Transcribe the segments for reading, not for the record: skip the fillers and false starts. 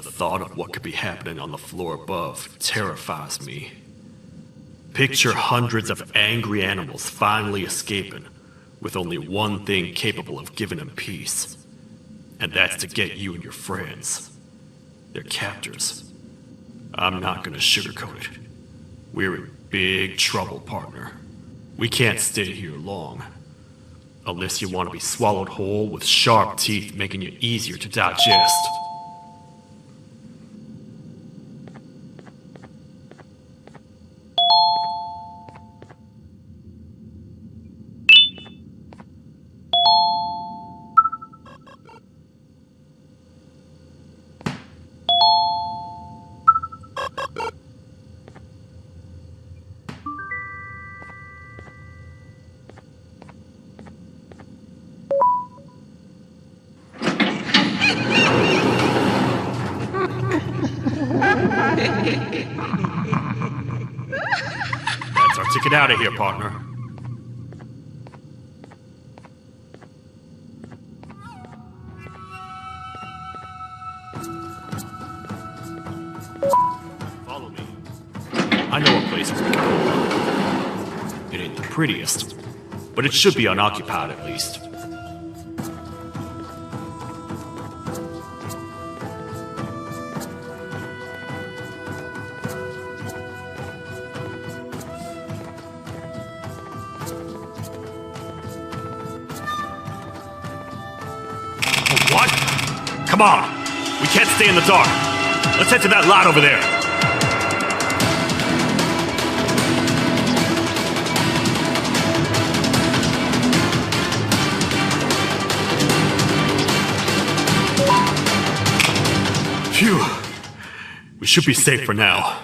The thought of what could be happening on the floor above terrifies me. Picture hundreds of angry animals finally escaping, with only one thing capable of giving them peace. And that's to get you and your friends. Their captors. I'm not gonna sugarcoat it. We're in big trouble, partner. We can't stay here long. Unless you want to be swallowed whole with sharp teeth making you easier to digest. That's our ticket out of here, partner. Follow me. I know a place we can go. It ain't the prettiest, but it should be unoccupied at least. What? Come on! We can't stay in the dark! Let's head to that lot over there! Phew! We should be safe for now.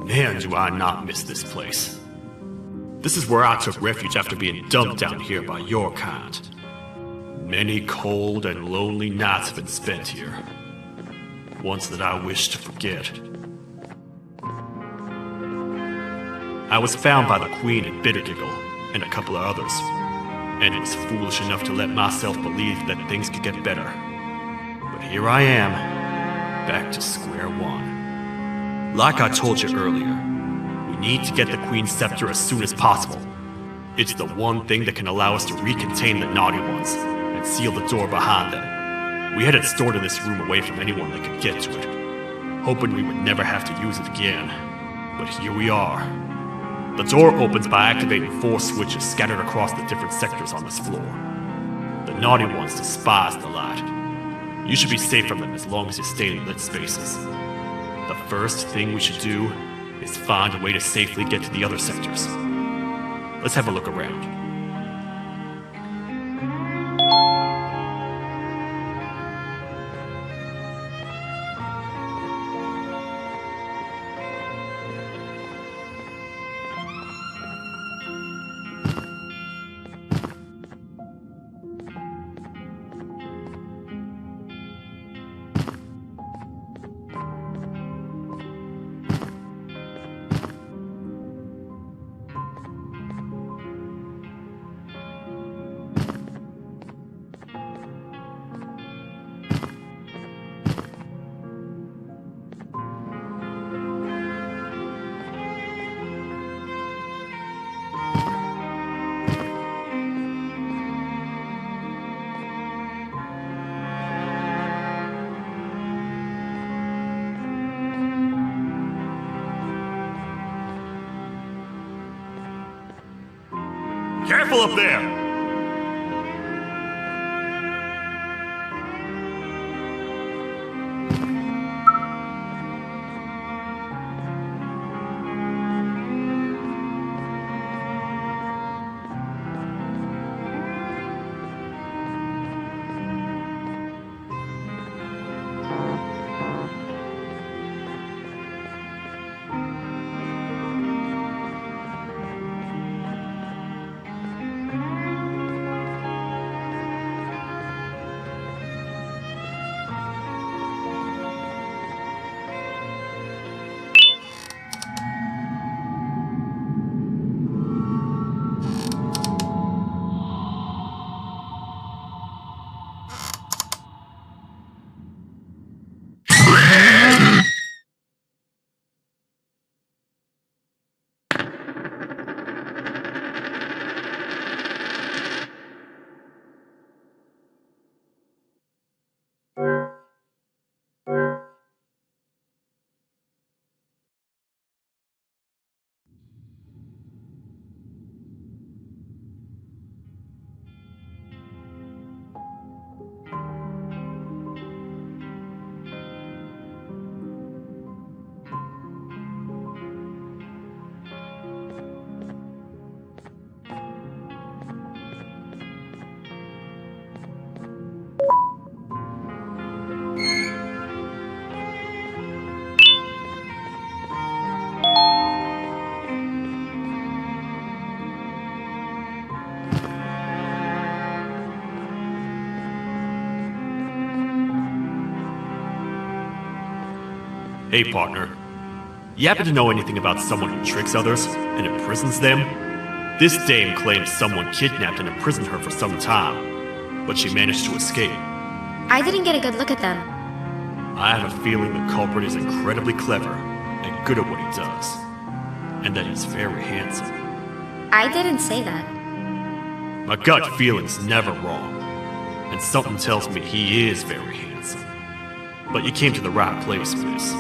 Man, do I not miss this place. This is where I took refuge after being dumped down here by your kind. Many cold and lonely nights have been spent here. Ones that I wish to forget. I was found by the Queen and Bittergiggle, and a couple of others, and was foolish enough to let myself believe that things could get better. But here I am, back to square one. Like I told you earlier, we need to get the Queen's scepter as soon as possible. It's the one thing that can allow us to recontain the naughty ones and seal the door behind them. We had it stored in this room away from anyone that could get to it, hoping we would never have to use it again. But here we are. The door opens by activating 4 switches scattered across the different sectors on this floor. The naughty ones despise the light. You should be safe from them as long as you stay in lit spaces. The first thing we should do is find a way to safely get to the other sectors. Let's have a look around. Careful up there! Hey, partner. You happen to know anything about someone who tricks others and imprisons them? This dame claims someone kidnapped and imprisoned her for some time, but she managed to escape. I didn't get a good look at them. I have a feeling the culprit is incredibly clever and good at what he does, and that he's very handsome. I didn't say that. My gut feeling's never wrong, and something tells me he is very handsome. But you came to the right place, miss.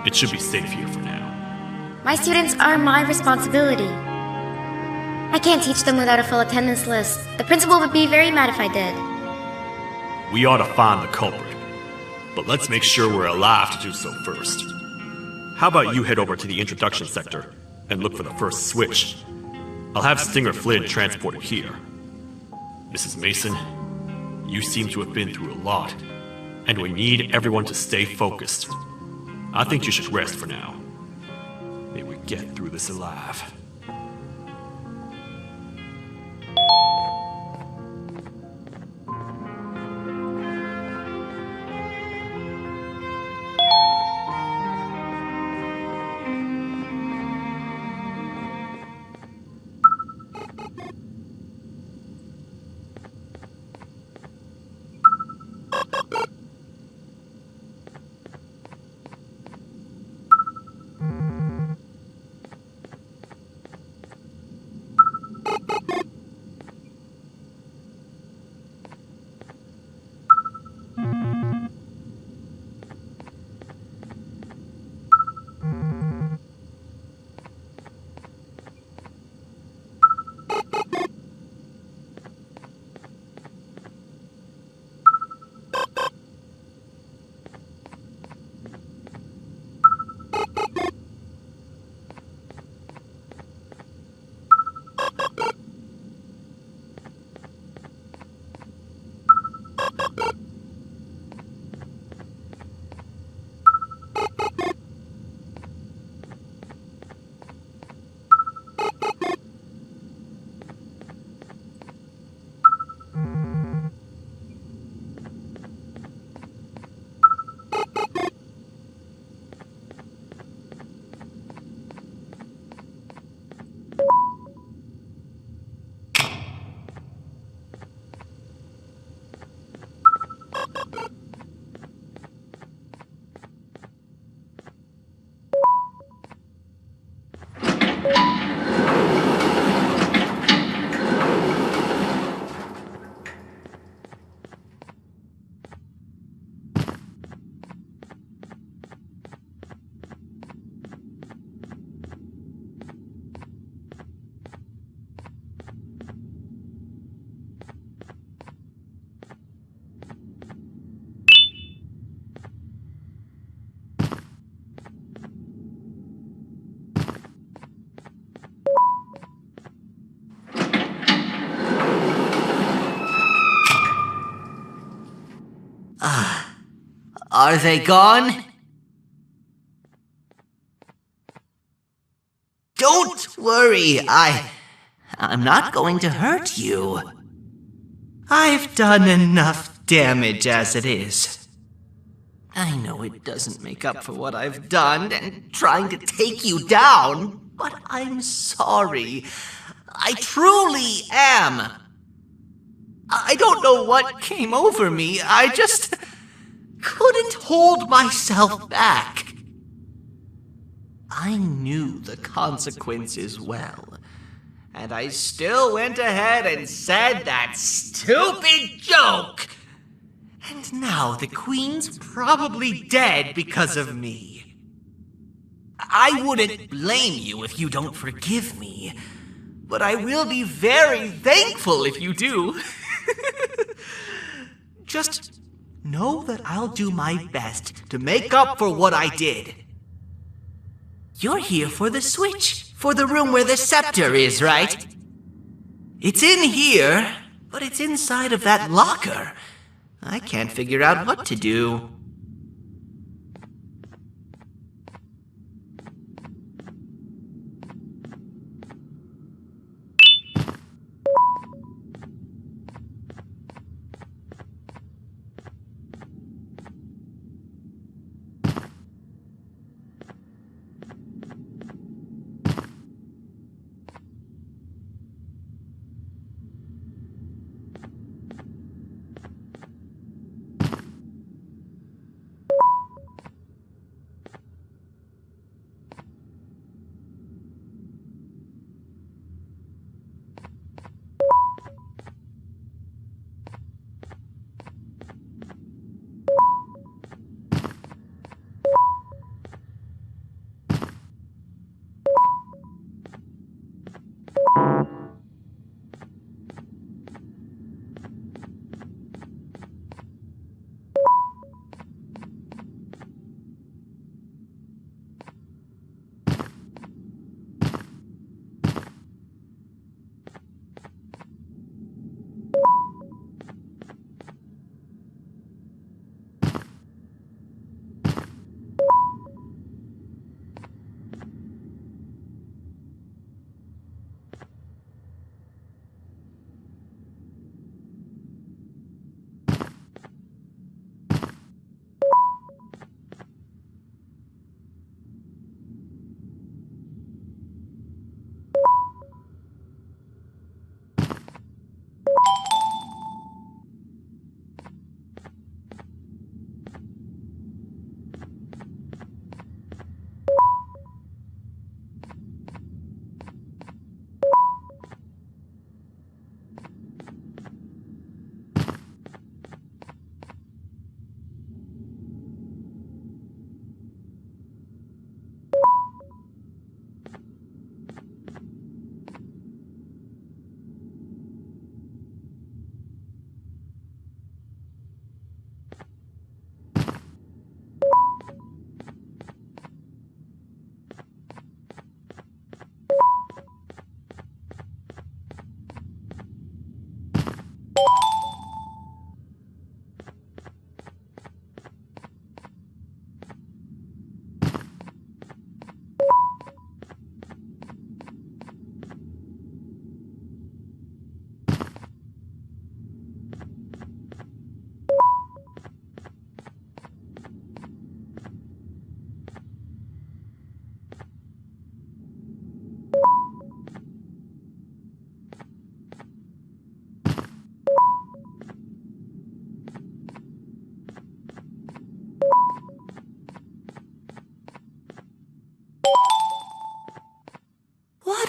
It should be safe here for now. My students are my responsibility. I can't teach them without a full attendance list. The principal would be very mad if I did. We ought to find the culprit, but let's make sure we're alive to do so first. How about you head over to the introduction sector and look for the first switch? I'll have Stinger Flynn transported here. Mrs. Mason, you seem to have been through a lot, and we need everyone to stay focused. I think you should rest for now. May we get through this alive. Are they gone? Don't worry, I'm not going to hurt you. I've done enough damage as it is. I know it doesn't make up for what I've done and trying to take you down, but I'm sorry. I truly am. I don't know what came over me. I just couldn't hold myself back. I knew the consequences well, and I still went ahead and said that stupid joke. And now the Queen's probably dead because of me. I wouldn't blame you if you don't forgive me, but I will be very thankful if you do. Just know that I'll do my best to make up for what I did. You're here for the switch, for the room where the scepter is, right? It's in here, but it's inside of that locker. I can't figure out what to do.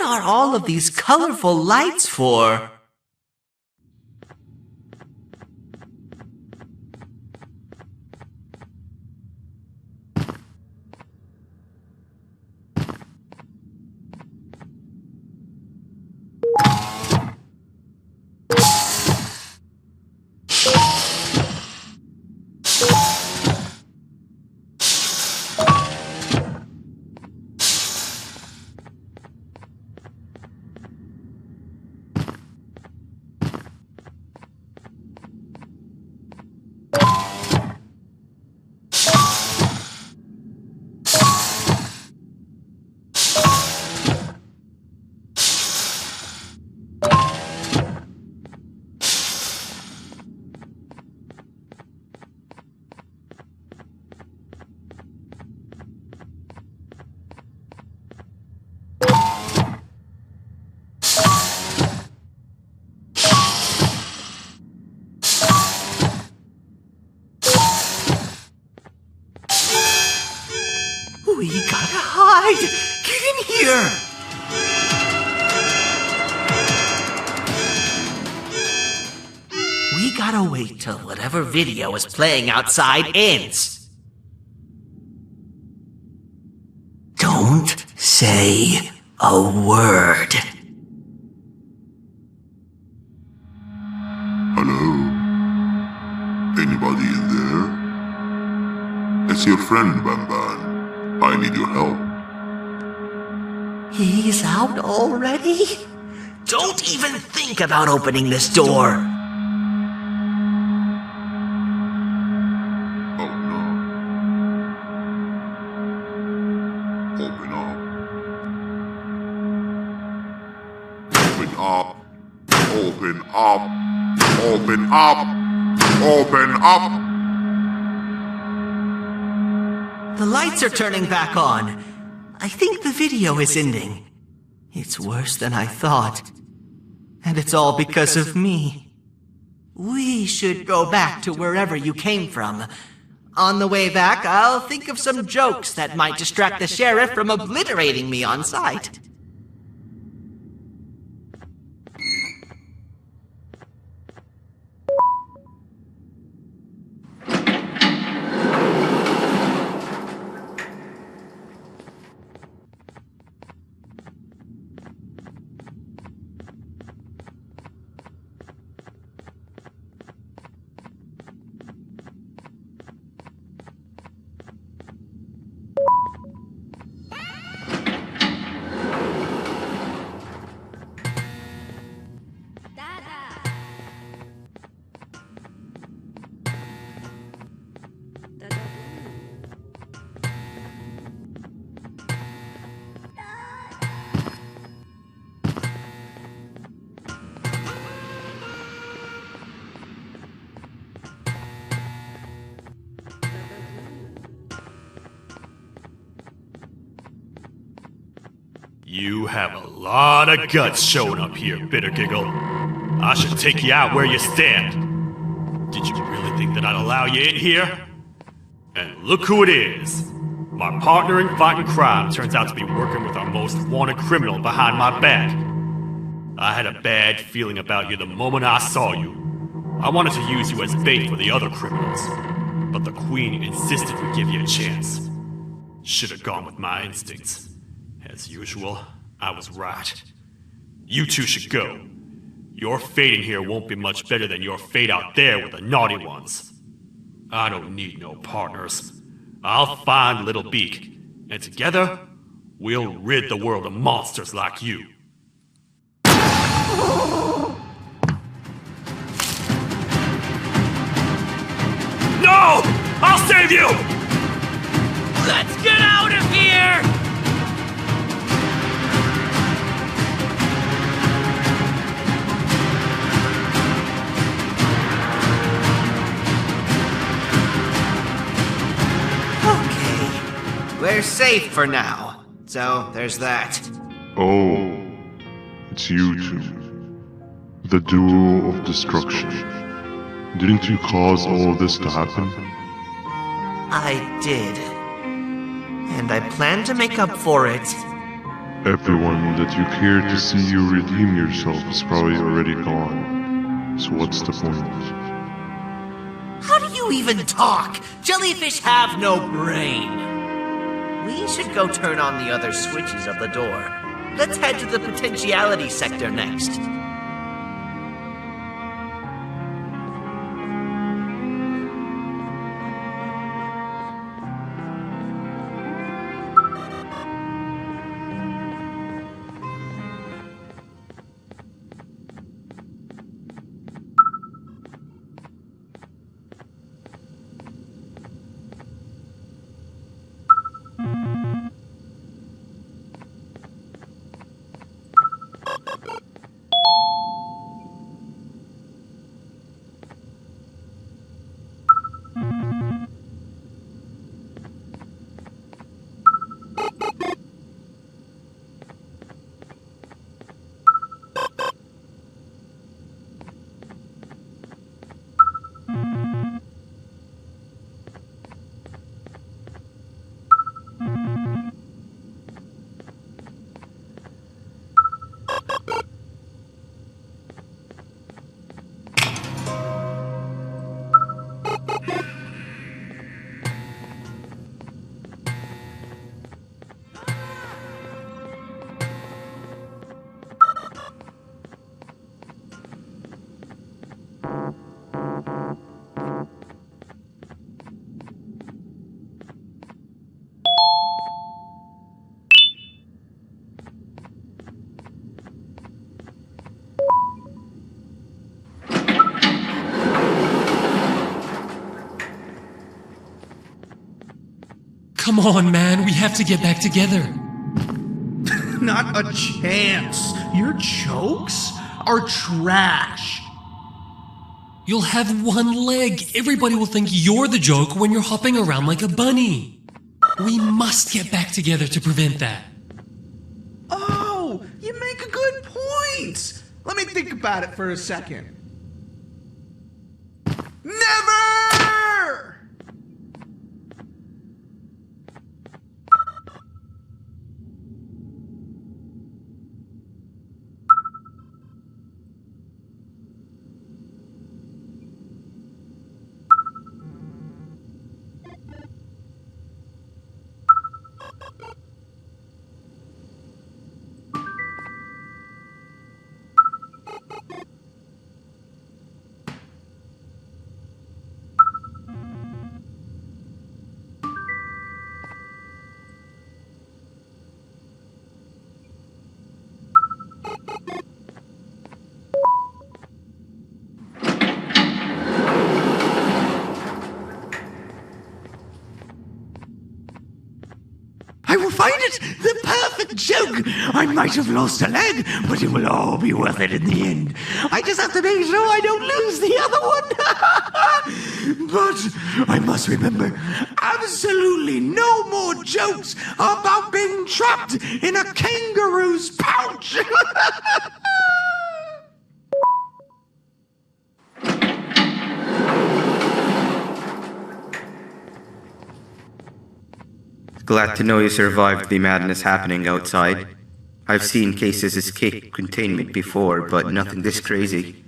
are all of these colorful lights for? We gotta hide! Get in here! We gotta wait till whatever video is playing outside ends. Don't say a word. Hello? Anybody in there? It's your friend, Banban. I need your help. He's out already? Don't even think about opening this door. Oh no. Open up. Open up. Open up. Open up. Open up. The lights are turning back on. I think the video is ending. It's worse than I thought. And it's all because of me. We should go back to wherever you came from. On the way back, I'll think of some jokes that might distract the sheriff from obliterating me on sight. You have a lot of guts showing up here, Bitter Giggle. I should take you out where you stand. Did you really think that I'd allow you in here? And look who it is. My partner in fighting crime turns out to be working with our most wanted criminal behind my back. I had a bad feeling about you the moment I saw you. I wanted to use you as bait for the other criminals, but the Queen insisted we give you a chance. Should have gone with my instincts. As usual, I was right. You two should go. Your fate in here won't be much better than your fate out there with the naughty ones. I don't need no partners. I'll find Little Beak, and together, we'll rid the world of monsters like you. No! I'll save you! Let's get out of here! We're safe for now, so there's that. Oh, it's you two. The duo of destruction. Didn't you cause all this to happen? I did. And I plan to make up for it Everyone that you care to see you redeem yourself is probably already gone. So what's the point? How do you even talk? Jellyfish have no brain. We should go turn on the other switches of the door. Let's head to the potentiality sector next. Come on, man, we have to get back together. Not a chance. Your jokes are trash. You'll have one leg. Everybody will think you're the joke when you're hopping around like a bunny. We must get back together to prevent that. Oh, you make a good point. Let me think about it for a second. Never! I will find it! The perfect joke! I might have lost a leg, but it will all be worth it in the end. I just have to make sure I don't lose the other one. But I must remember, absolutely no more jokes about being trapped in a kangaroo's pouch. Glad to know you survived the madness happening outside. I've seen cases escape containment before, but nothing this crazy.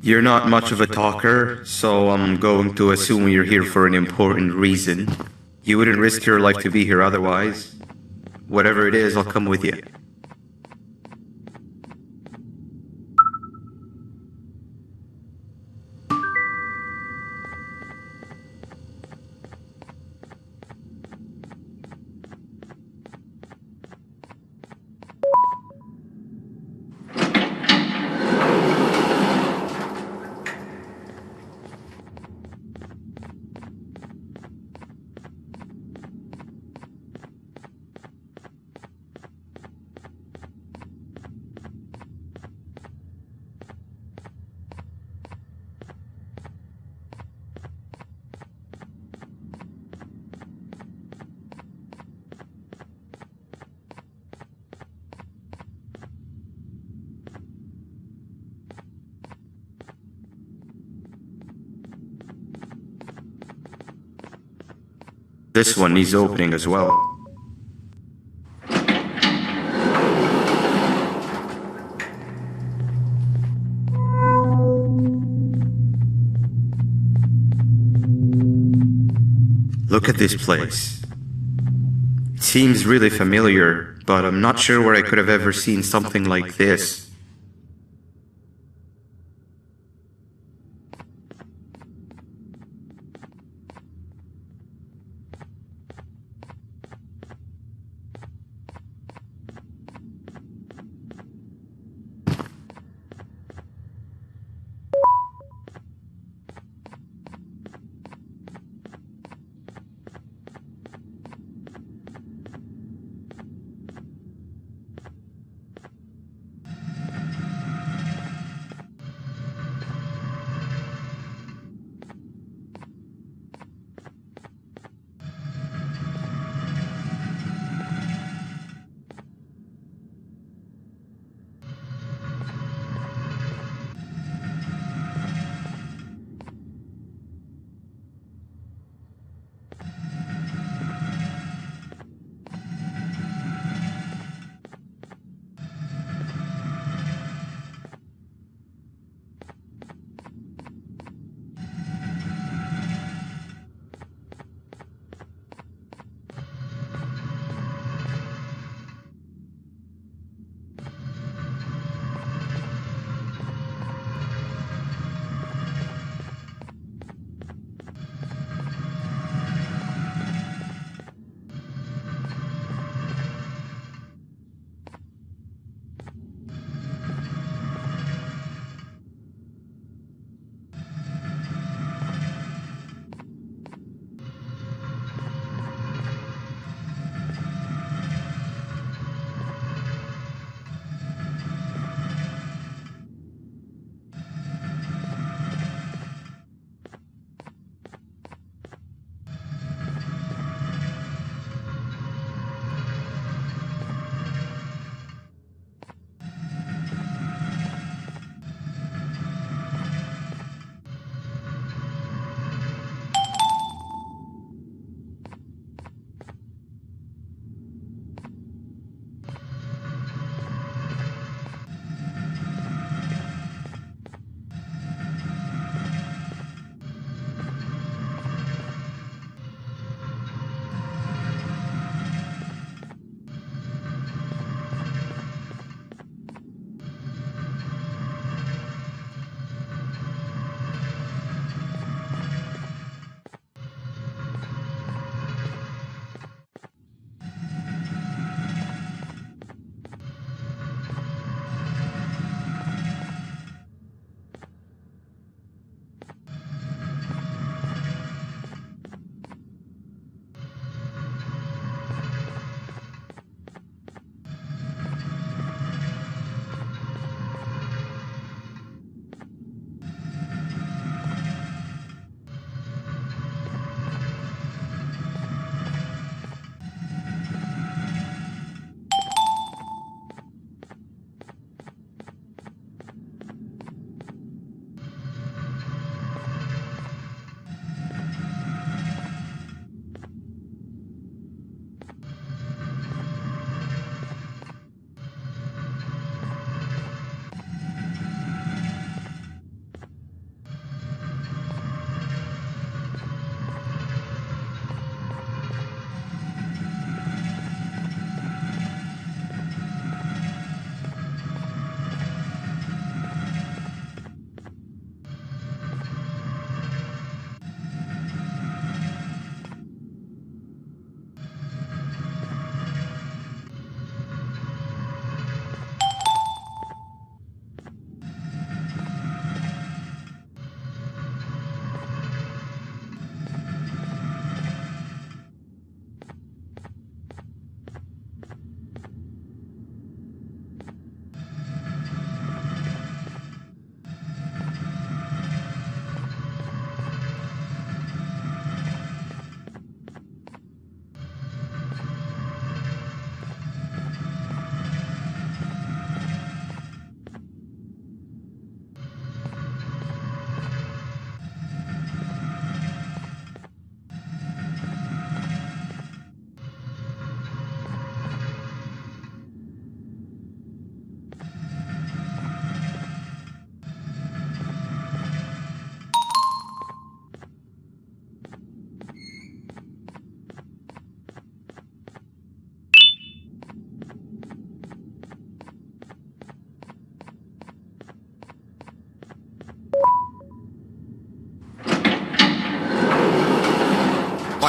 You're not much of a talker, so I'm going to assume you're here for an important reason. You wouldn't risk your life to be here otherwise. Whatever it is, I'll come with you. This one needs opening as well. Look at this place. It seems really familiar, but I'm not sure where I could have ever seen something like this.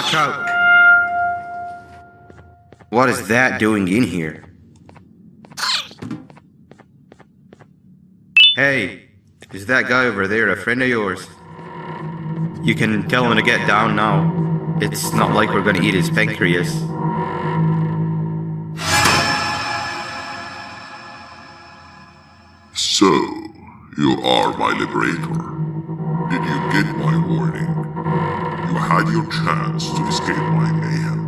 Watch out! What is that doing in here? Hey, is that guy over there a friend of yours? You can tell him to get down now. It's not like we're gonna eat his pancreas. So, you are my liberator. Did you get my warning? You had your chance to escape my mayhem.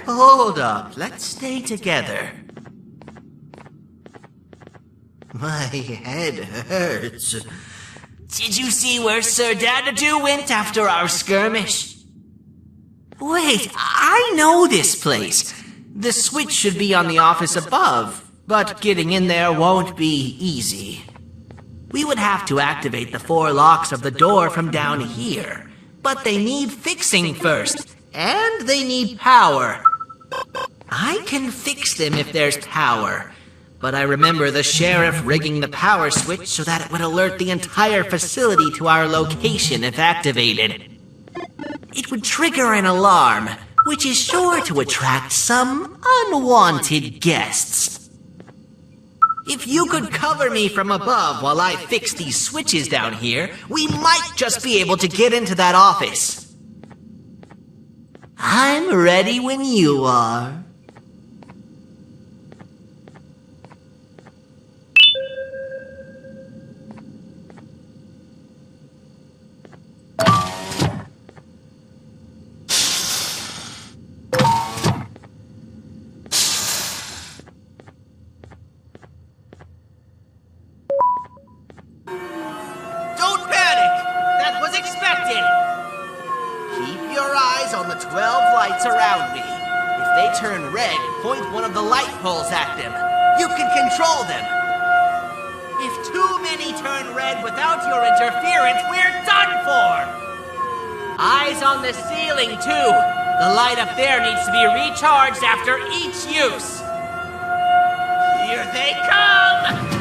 Hold up, let's stay together. My head hurts. Did you see where Sir Dadadoo went after our skirmish? Wait, I know this place. The switch should be on the office above, but getting in there won't be easy. We would have to activate the 4 locks of the door from down here, but they need fixing first, and they need power. I can fix them if there's power, but I remember the sheriff rigging the power switch so that it would alert the entire facility to our location if activated. It would trigger an alarm, which is sure to attract some unwanted guests. If you could cover me from above while I fix these switches down here, we might just be able to get into that office. I'm ready when you are. Don't panic! That was expected! Keep your eyes on the 12 lights around me. If they turn red, point one of the light poles at them. You can control them. If too many turn red without your interference, we're done for! Eyes on the ceiling, too. The light up there needs to be recharged after each use. Here they come!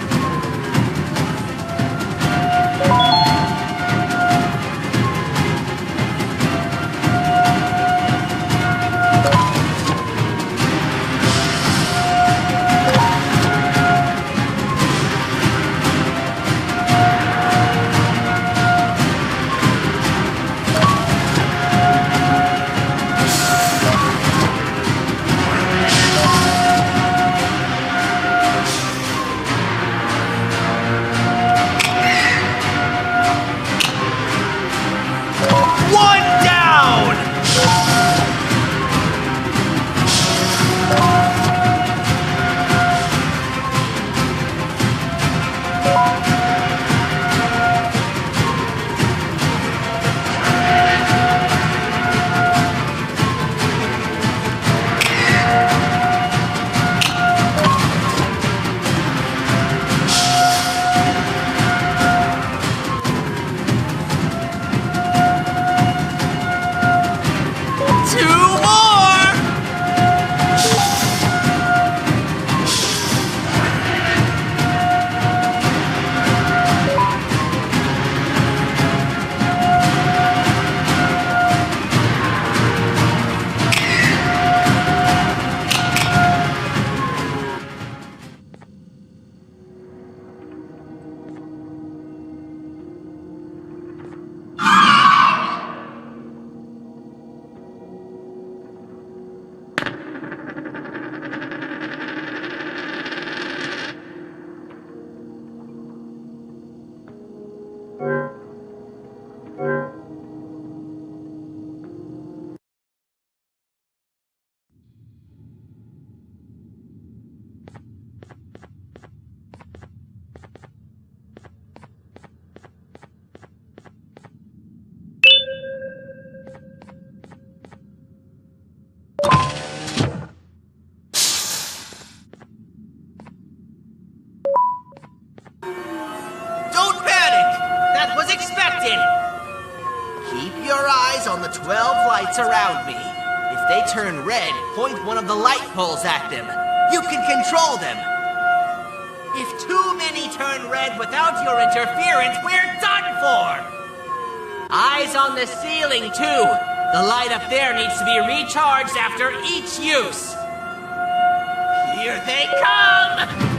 Don't panic! That was expected! Keep your eyes on the 12 lights around me. If they turn red, point one of the light poles at them. You can control them. If too many turn red without your interference, we're done for! Eyes on the ceiling, too. The light up there needs to be recharged after each use. Here they come!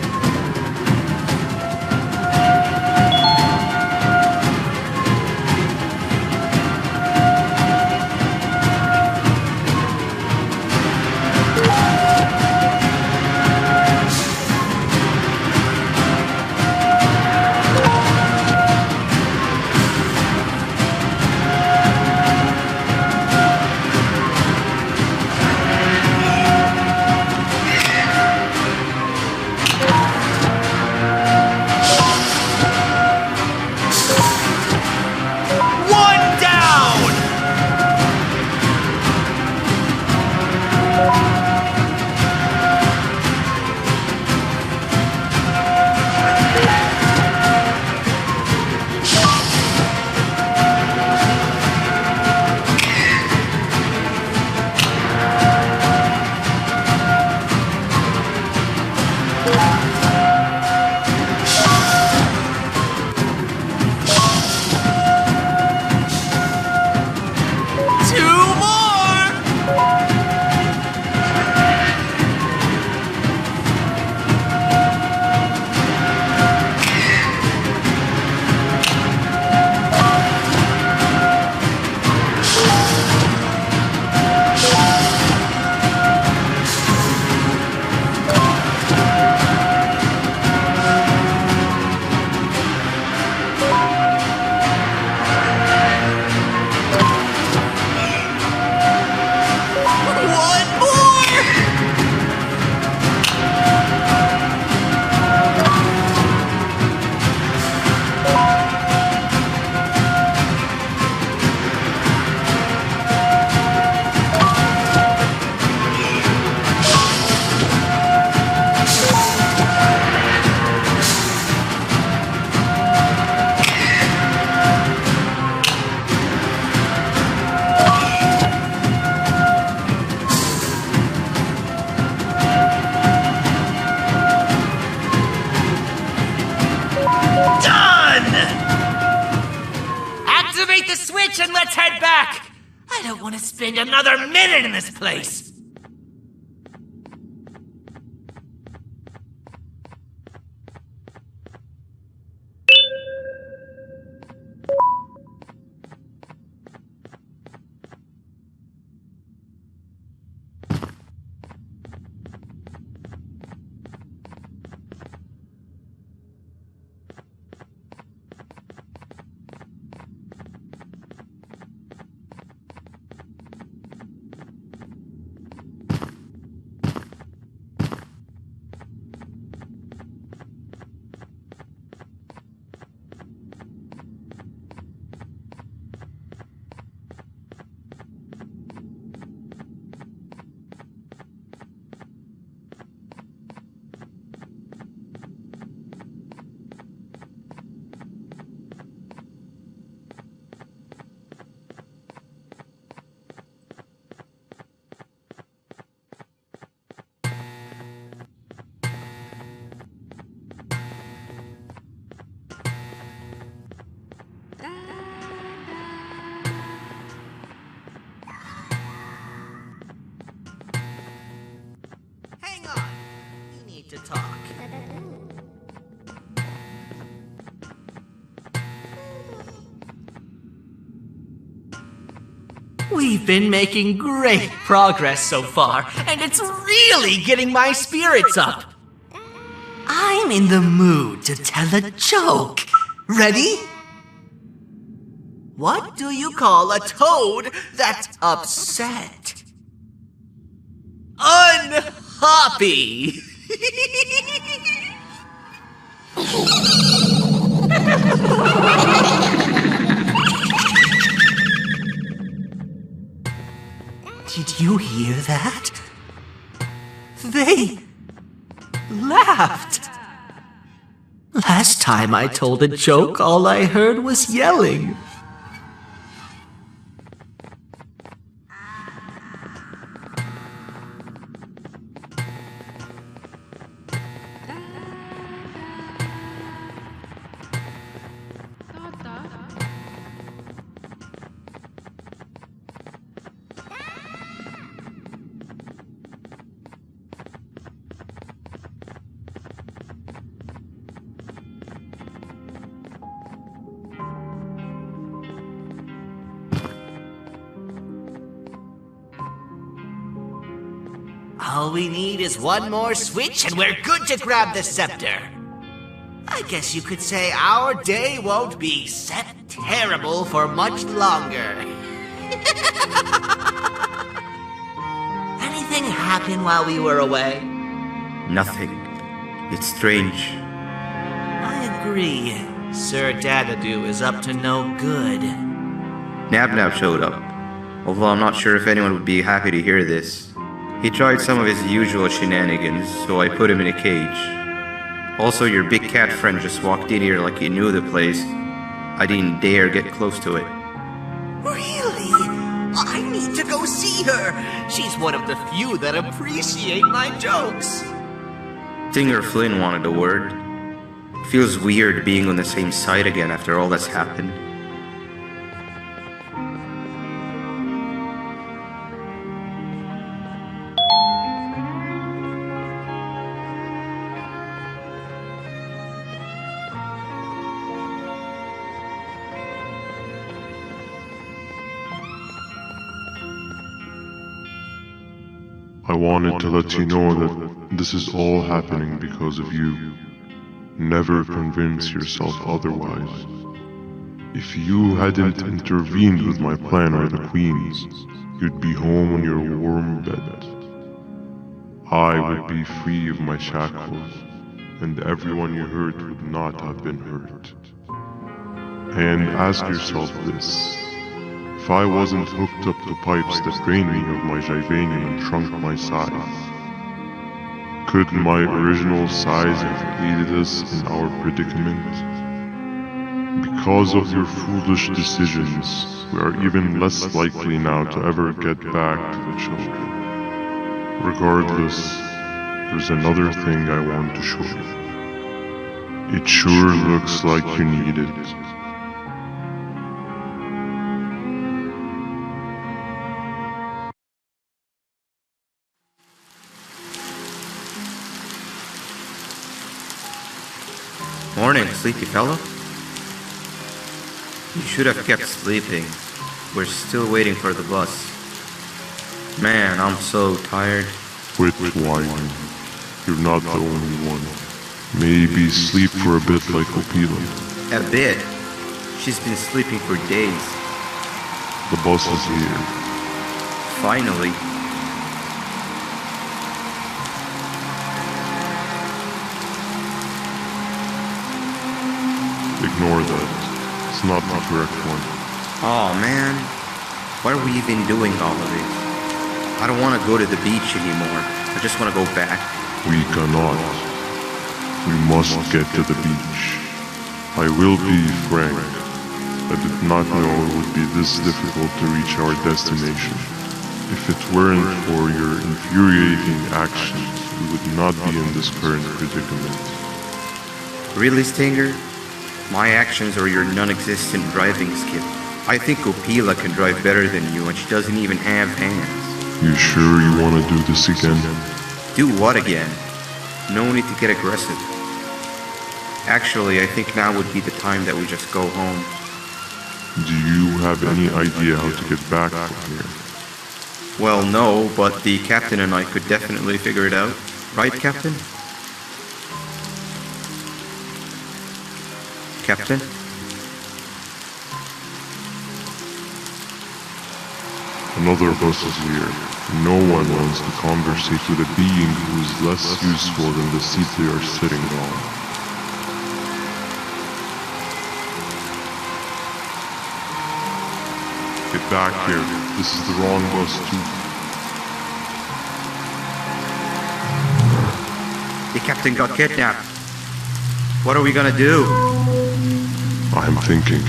And let's head back! I don't want to spend another minute in this place! To talk. We've been making great progress so far, and it's really getting my spirits up. I'm in the mood to tell a joke. Ready? What do you call a toad that's upset? Unhappy! Did you hear that? They laughed. Last time I told a joke, all I heard was yelling. All we need is one more switch and we're good to grab the scepter. I guess you could say our day won't be terrible for much longer. Anything happen while we were away? Nothing. It's strange. I agree. Sir Dadadoo is up to no good. Nab showed up, although I'm not sure if anyone would be happy to hear this. He tried some of his usual shenanigans, so I put him in a cage. Also, your big cat friend just walked in here like he knew the place. I didn't dare get close to it. Really? I need to go see her. She's one of the few that appreciate my jokes. Singer Flynn wanted a word. Feels weird being on the same side again after all that's happened. I wanted to let you know that this is all happening because of you. Never convince yourself otherwise. If you hadn't intervened with my plan or the Queen's, you'd be home on your warm bed. I would be free of my shackles, and everyone you hurt would not have been hurt. And ask yourself this. If I wasn't hooked up to pipes that drained me of my Jivanium and shrunk my size, could my original size have aided us in our predicament? Because of your foolish decisions, we are even less likely now to ever get back to the children. Regardless, there's another thing I want to show you. It sure looks like you need it. Morning, sleepy fellow. You should have kept sleeping. We're still waiting for the bus. Man, I'm so tired. Quit whining. You're not the only one. Maybe sleep for a bit like Opila. A bit? She's been sleeping for days. The bus is here. Finally. Ignore that. It's not the correct one. Aw, man. Why are we even doing all of this? I don't want to go to the beach anymore. I just want to go back. We cannot. We must get to the beach. I will be frank. I did not know it would be this difficult to reach our destination. If it weren't for your infuriating actions, we would not be in this current predicament. Really, Stinger? My actions are your non-existent driving skill. I think Opila can drive better than you, and she doesn't even have hands. You sure you want to do this again? Do what again? No need to get aggressive. Actually, I think now would be the time that we just go home. Do you have any idea how to get back from here? Well, no, but the captain and I could definitely figure it out. Right, Captain? Captain? Another bus is here. No one wants to conversate with a being who is less useful than the seat they are sitting on. Get back here. This is the wrong bus too. The captain got kidnapped. What are we gonna do? I'm thinking.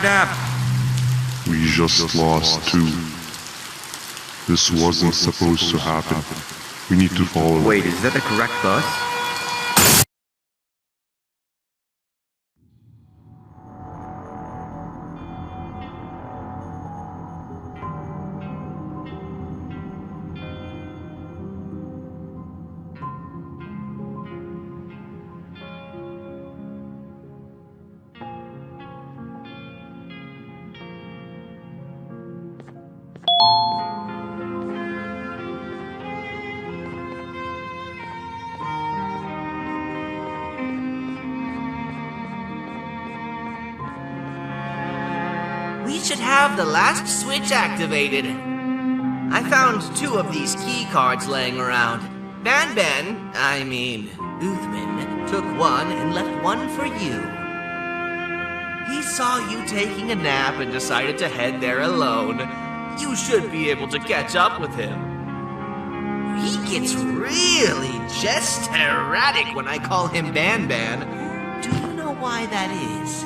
Nab. We just lost two. This wasn't supposed to happen. We need to follow. Wait, is that the correct bus? We should have the last switch activated. I found 2 of these key cards laying around. Uthman, took one and left one for you. He saw you taking a nap and decided to head there alone. You should be able to catch up with him. He gets really just erratic when I call him Banban. Do you know why that is?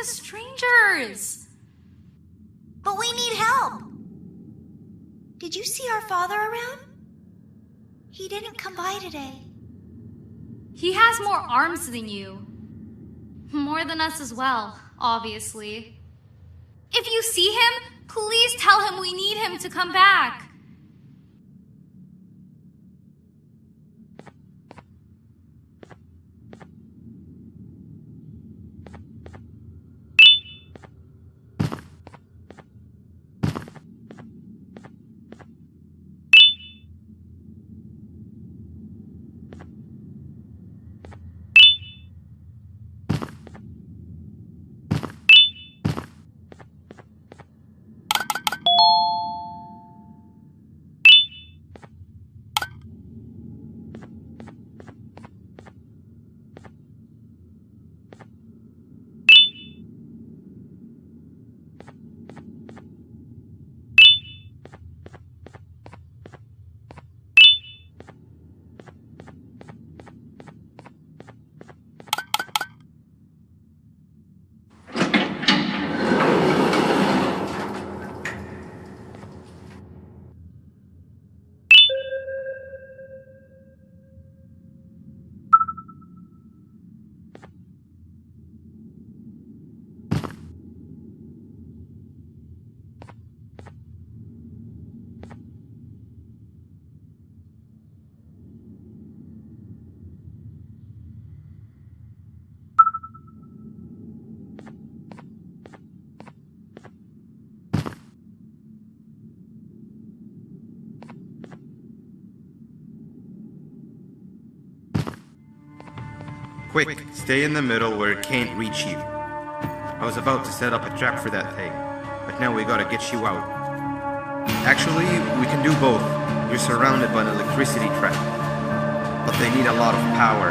to strangers. But we need help. Did you see our father around? He didn't come by today. He has more arms than you. More than us as well, obviously. If you see him, please tell him we need him to come back. Quick, stay in the middle where it can't reach you. I was about to set up a trap for that thing, but now we gotta get you out. Actually, we can do both. You're surrounded by an electricity trap, but they need a lot of power.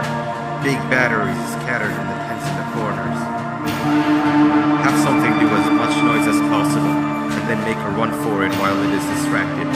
Big batteries scattered in the tents in the corners. Have something do as much noise as possible, and then make a run for it while it is distracted.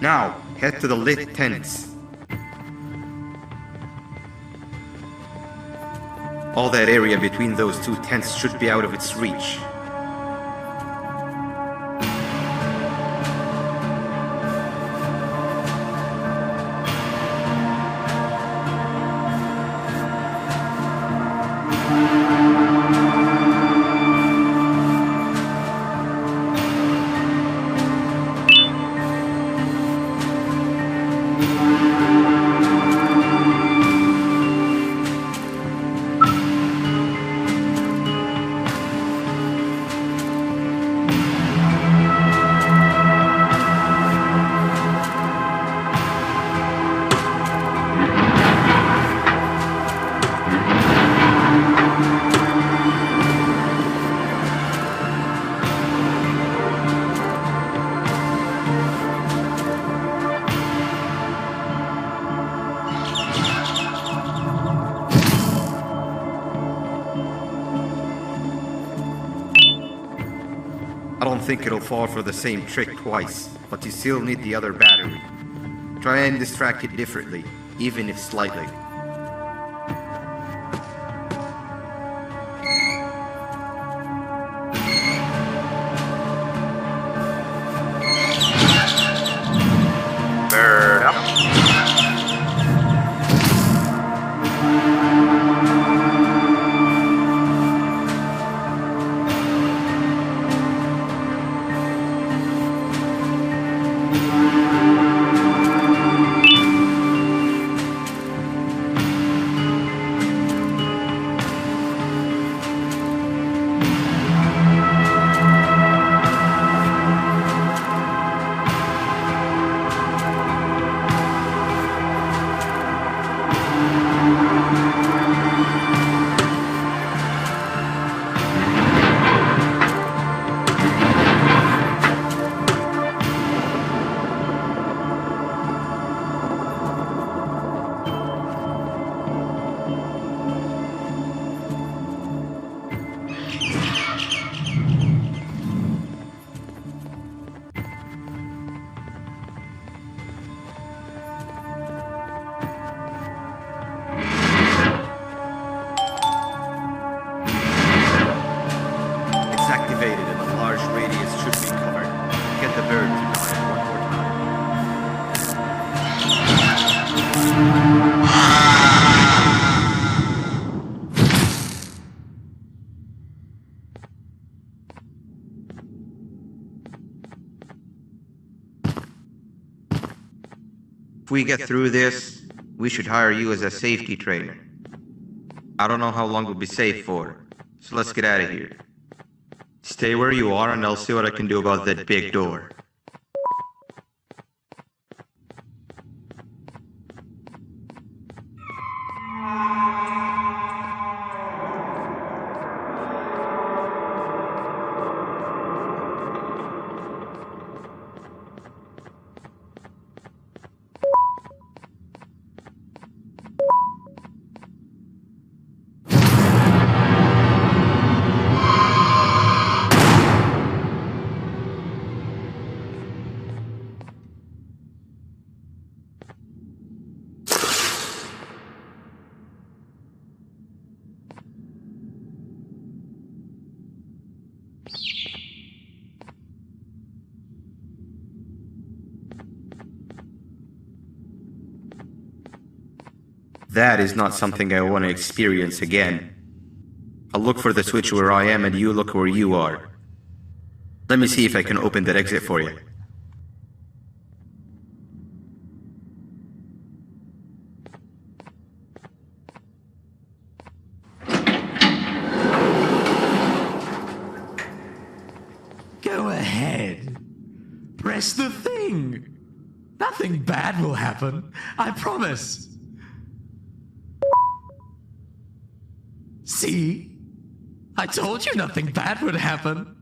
Now, head to the lit tents. All that area between those two tents should be out of its reach. I don't think it'll fall for the same trick twice, but you still need the other battery. Try and distract it differently, even if slightly. Bird up. activated and a large radius should be covered. Get the bird to die one more time. If we get through this, we should hire you as a safety trainer. I don't know how long we'll be safe for, so let's get out of here. Stay where you are and I'll see what I can do about that big door. That is not something I want to experience again. I'll look for the switch where I am and you look where you are. Let me see if I can open that exit for you. Go ahead. Press the thing. Nothing bad will happen. I promise. See? I told you nothing bad would happen.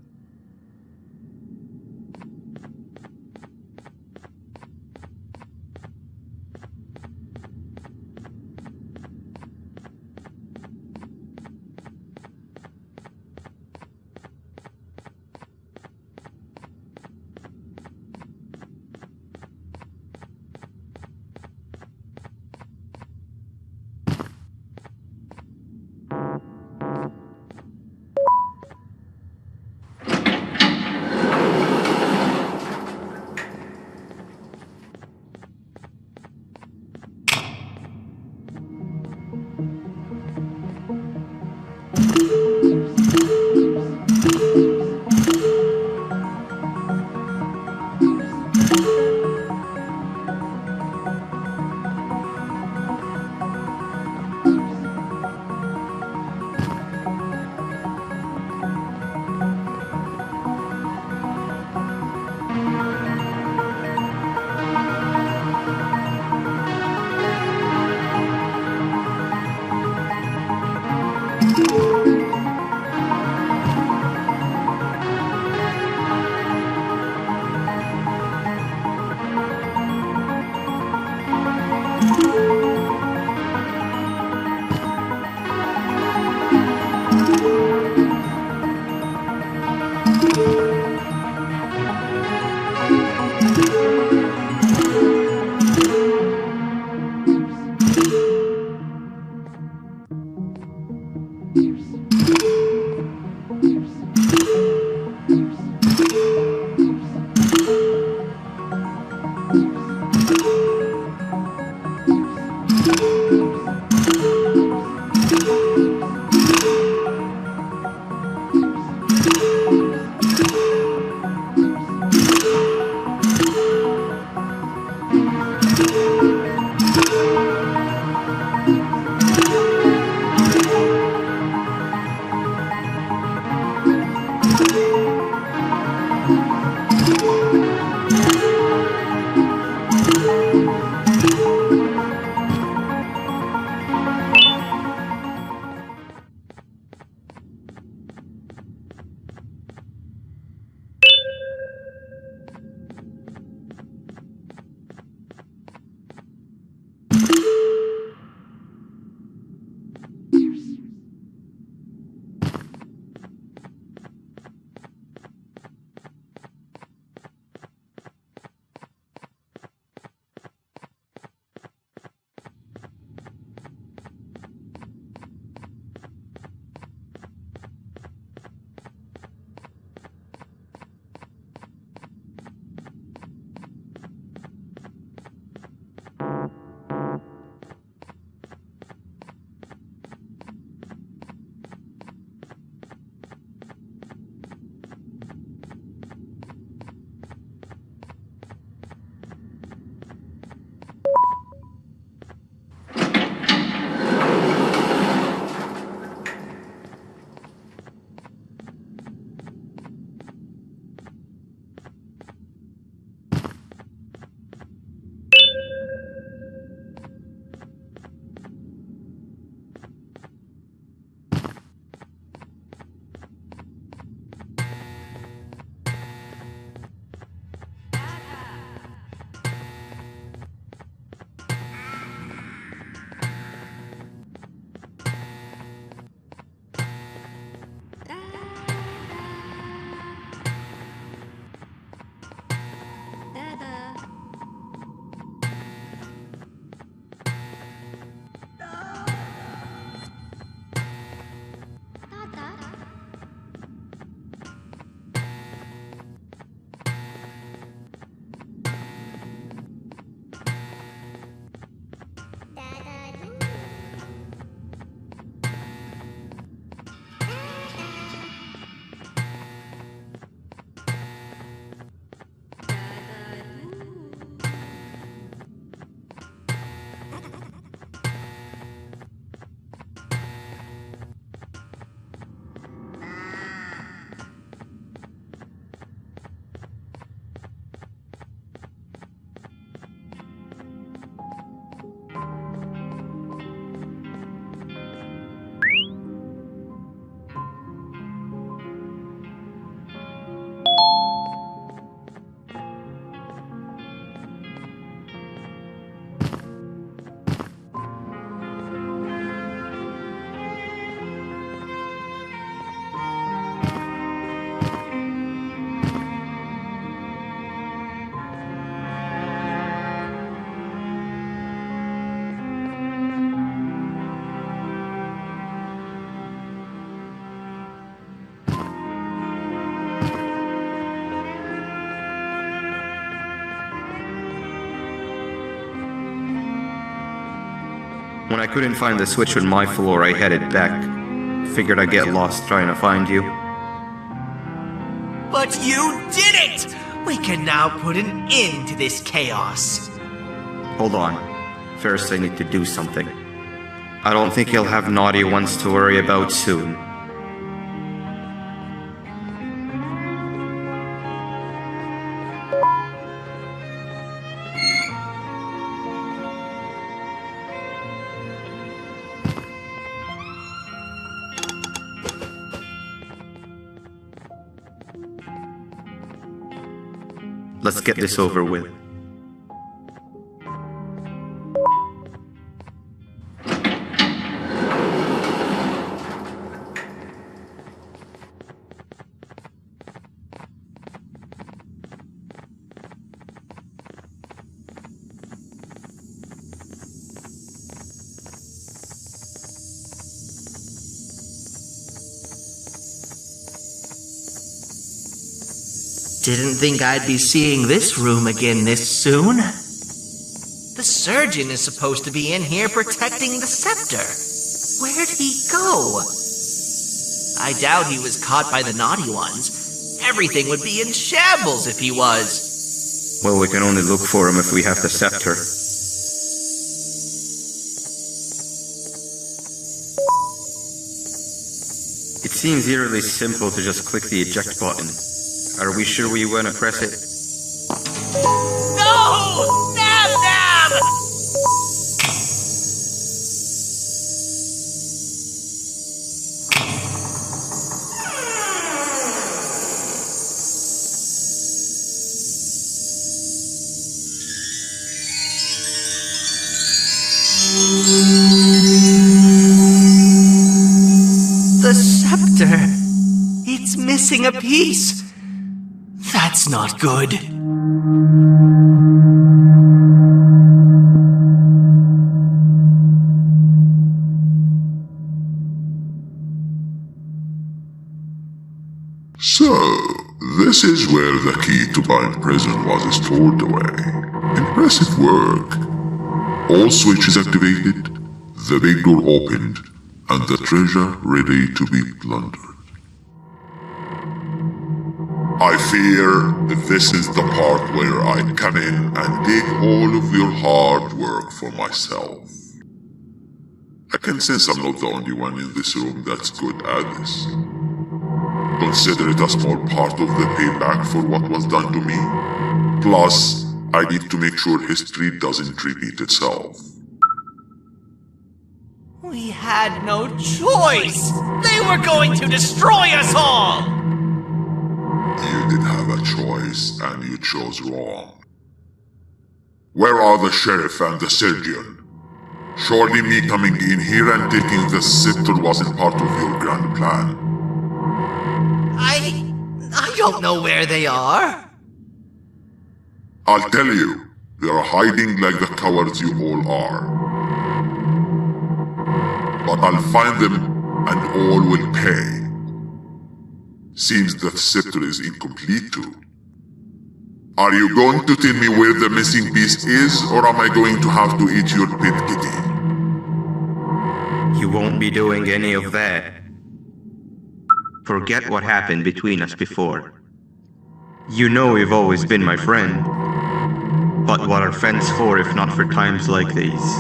When I couldn't find the switch on my floor, I headed back. Figured I'd get lost trying to find you. But you did it! We can now put an end to this chaos. Hold on. First, I need to do something. I don't think he'll have naughty ones to worry about soon. Let's get this over with. Didn't think I'd be seeing this room again this soon. The surgeon is supposed to be in here protecting the scepter. Where'd he go? I doubt he was caught by the naughty ones. Everything would be in shambles if he was. Well, we can only look for him if we have the scepter. It seems eerily simple to just click the eject button. Are we sure we want to press it? No! Nab Nab! The scepter! It's missing a piece! That's not good. So, this is where the key to Bind Prison was stored away. Impressive work. All switches activated, the big door opened, and the treasure ready to be plundered. I fear this is the part where I come in and take all of your hard work for myself. I can sense I'm not the only one in this room that's good at this. Consider it a small part of the payback for what was done to me. Plus, I need to make sure history doesn't repeat itself. We had no choice! They were going to destroy us all! You did have a choice, and you chose wrong. Where are the sheriff and the surgeon? Surely me coming in here and taking the scepter wasn't part of your grand plan. I don't know where they are. I'll tell you, they are hiding like the cowards you all are. But I'll find them, and all will pay. Seems that scepter is incomplete too. Are you going to tell me where the missing piece is, or am I going to have to eat your pet kitty? You won't be doing any of that. Forget what happened between us before. You know you've always been my friend. But what are friends for if not for times like these?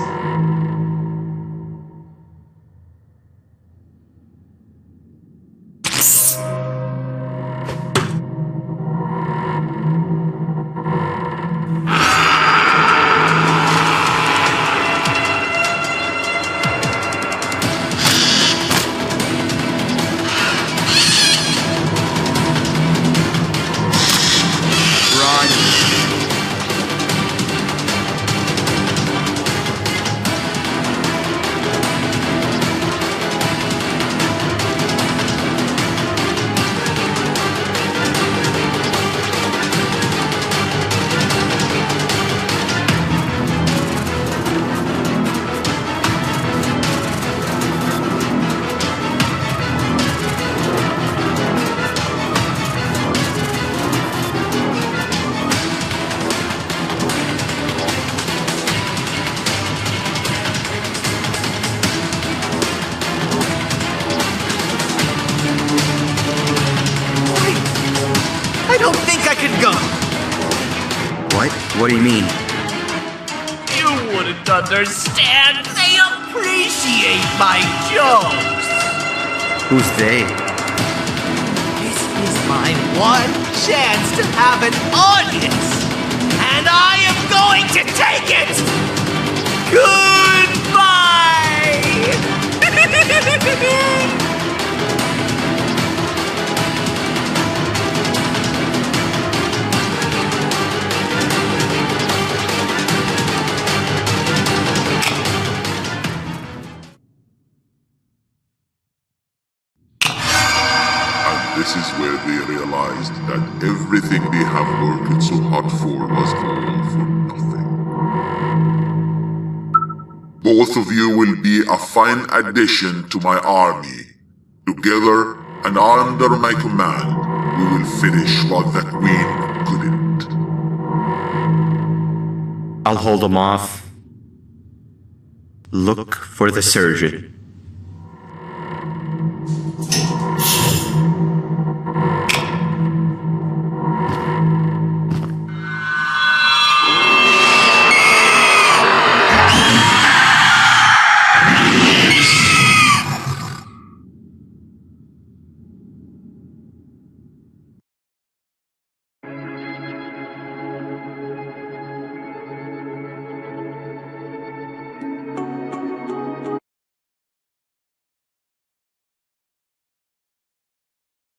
can go. What? What do you mean? You wouldn't understand. They appreciate my jokes. Who's they? This is my one chance to have an audience, and I am going to take it. Goodbye. This is where they realized that everything they have worked so hard for was all for nothing. Both of you will be a fine addition to my army. Together and under my command, we will finish what the Queen couldn't. I'll hold them off. Look for the surgeon.